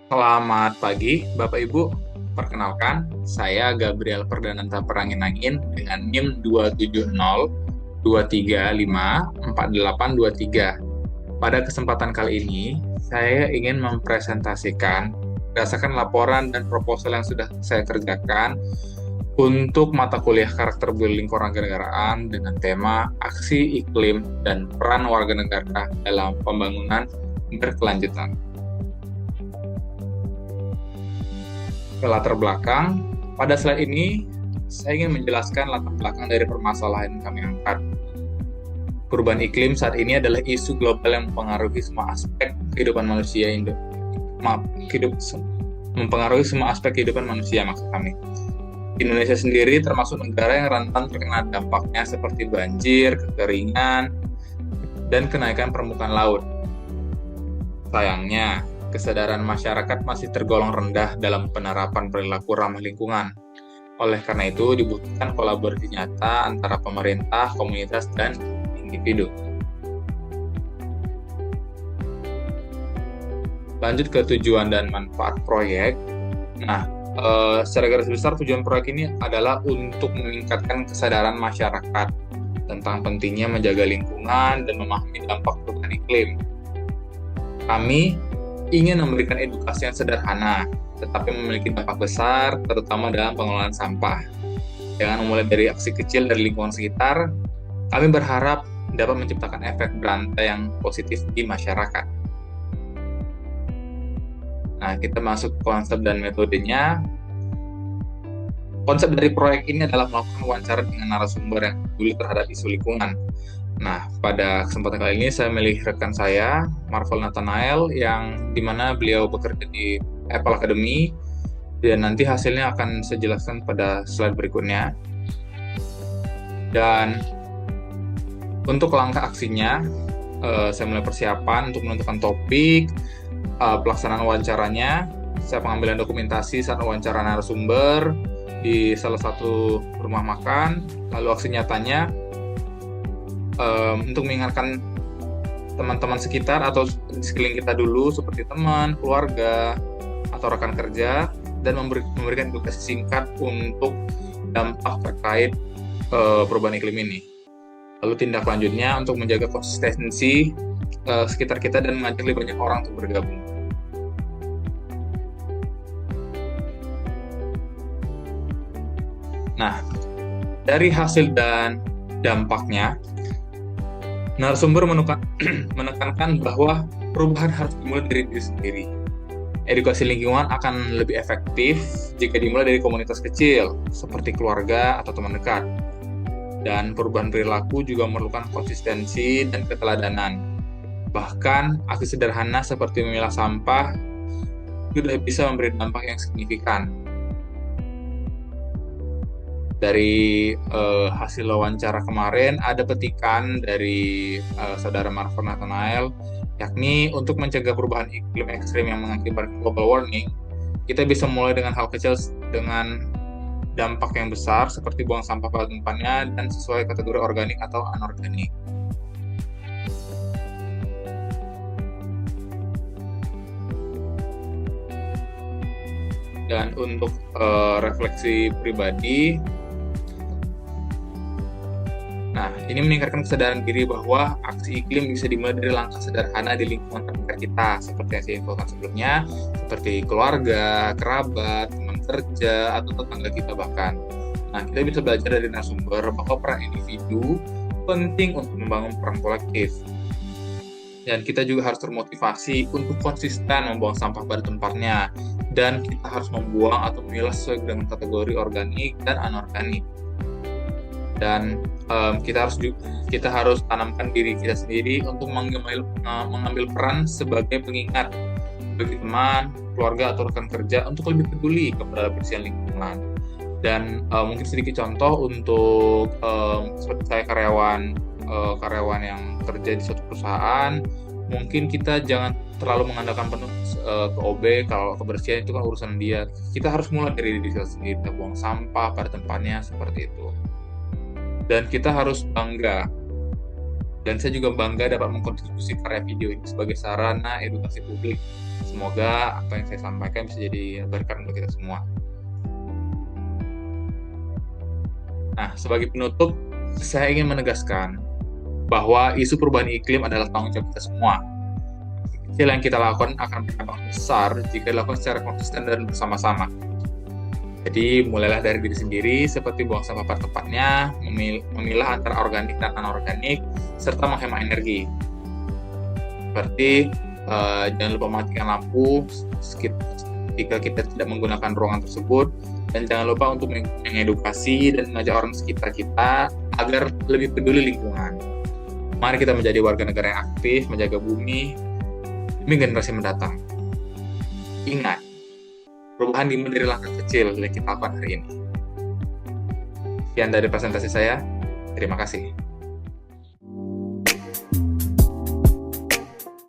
Selamat pagi, Bapak Ibu. Perkenalkan, saya Gabriel Perdananta Perangin-Angin dengan NIM 270-235-4823. Pada kesempatan kali ini, saya ingin mempresentasikan berdasarkan laporan dan proposal yang sudah saya kerjakan untuk mata kuliah karakter building kewarganegaraan dengan tema aksi iklim dan peran warga negara dalam pembangunan berkelanjutan. Ke latar belakang, pada slide ini saya ingin menjelaskan latar belakang dari permasalahan yang kami angkat. Perubahan iklim saat ini adalah isu global yang mempengaruhi semua aspek kehidupan manusia mempengaruhi semua aspek kehidupan manusia, maksud kami. Indonesia sendiri termasuk negara yang rentan terkena dampaknya seperti banjir, kekeringan, dan kenaikan permukaan laut. Sayangnya, kesadaran masyarakat masih tergolong rendah dalam penerapan perilaku ramah lingkungan. Oleh karena itu, dibutuhkan kolaborasi nyata antara pemerintah, komunitas, dan individu. Lanjut ke tujuan dan manfaat proyek. Nah, secara garis besar tujuan proyek ini adalah untuk meningkatkan kesadaran masyarakat tentang pentingnya menjaga lingkungan dan memahami dampak perubahan iklim. Kami ingin memberikan edukasi yang sederhana, tetapi memiliki dampak besar, terutama dalam pengelolaan sampah. Dengan memulai dari aksi kecil dari lingkungan sekitar, kami berharap dapat menciptakan efek berantai yang positif di masyarakat. Nah, kita masuk konsep dan metodenya. Konsep dari proyek ini adalah melakukan wawancara dengan narasumber yang peduli terhadap isu lingkungan. Nah, pada kesempatan kali ini saya memilih rekan saya, Marvel Nathanael, yang dimana beliau bekerja di Apple Academy, dan nanti hasilnya akan saya jelaskan pada slide berikutnya. Dan untuk langkah aksinya, saya mulai persiapan untuk menentukan topik, pelaksanaan wawancaranya, saya pengambilan dokumentasi saat wawancara narasumber di salah satu rumah makan, lalu aksi nyatanya, untuk mengingatkan teman-teman sekitar atau di sekeliling kita dulu seperti teman, keluarga, atau rekan kerja, dan memberikan edukasi singkat untuk dampak terkait perubahan iklim ini. Lalu tindak lanjutnya untuk menjaga konsistensi sekitar kita dan mengajak lebih banyak orang untuk bergabung. Nah, dari hasil dan dampaknya, narasumber menekankan bahwa perubahan harus dimulai dari diri sendiri. Edukasi lingkungan akan lebih efektif jika dimulai dari komunitas kecil, seperti keluarga atau teman dekat. Dan perubahan perilaku juga memerlukan konsistensi dan keteladanan. Bahkan, aksi sederhana seperti memilah sampah sudah bisa memberi dampak yang signifikan. Dari hasil wawancara kemarin ada petikan dari saudara Marvel Nathanael, yakni untuk mencegah perubahan iklim ekstrim yang mengakibatkan global warming, kita bisa mulai dengan hal kecil dengan dampak yang besar seperti buang sampah pada tempatnya dan sesuai kategori organik atau anorganik. Dan untuk refleksi pribadi, nah, ini meningkatkan kesadaran diri bahwa aksi iklim bisa dimulai dari langkah sederhana di lingkungan terdekat kita, seperti yang saya infokan sebelumnya, seperti keluarga, kerabat, teman kerja, atau tetangga kita bahkan. Nah, kita bisa belajar dari narasumber bahwa peran individu penting untuk membangun peran kolektif. Dan kita juga harus termotivasi untuk konsisten membuang sampah pada tempatnya, dan kita harus membuang atau memilah sesuai dengan kategori organik dan anorganik. Dan kita harus tanamkan diri kita sendiri untuk mengambil peran sebagai pengingat bagi teman, keluarga atau rekan kerja untuk lebih peduli kepada kebersihan lingkungan. Dan mungkin sedikit contoh untuk seperti saya karyawan yang kerja di suatu perusahaan, mungkin kita jangan terlalu mengandalkan penuh ke OB. Kalau kebersihan itu kan urusan dia. Kita harus mulai dari diri kita sendiri, kita buang sampah pada tempatnya seperti itu. Dan kita harus bangga Dan saya juga bangga dapat mengkontribusi karya video ini sebagai sarana edukasi publik. Semoga apa yang saya sampaikan bisa jadi berkah untuk kita semua. Nah, sebagai penutup, saya ingin menegaskan bahwa isu perubahan iklim adalah tanggung jawab kita semua. Kecil yang kita lakukan akan berdampak besar jika dilakukan secara konsisten dan bersama-sama. Jadi, mulailah dari diri sendiri, seperti buang sampah pada tempatnya, memilah antara organik dan anorganik, serta menghemat energi. Seperti, jangan lupa mematikan lampu jika kita tidak menggunakan ruangan tersebut, dan jangan lupa untuk mengedukasi dan mengajak orang sekitar kita agar lebih peduli lingkungan. Mari kita menjadi warga negara yang aktif, menjaga bumi, demi generasi mendatang. Ingat, perubahan dimulai dari langkah kecil yang kita lakukan hari ini. Sekian dari presentasi saya. Terima kasih.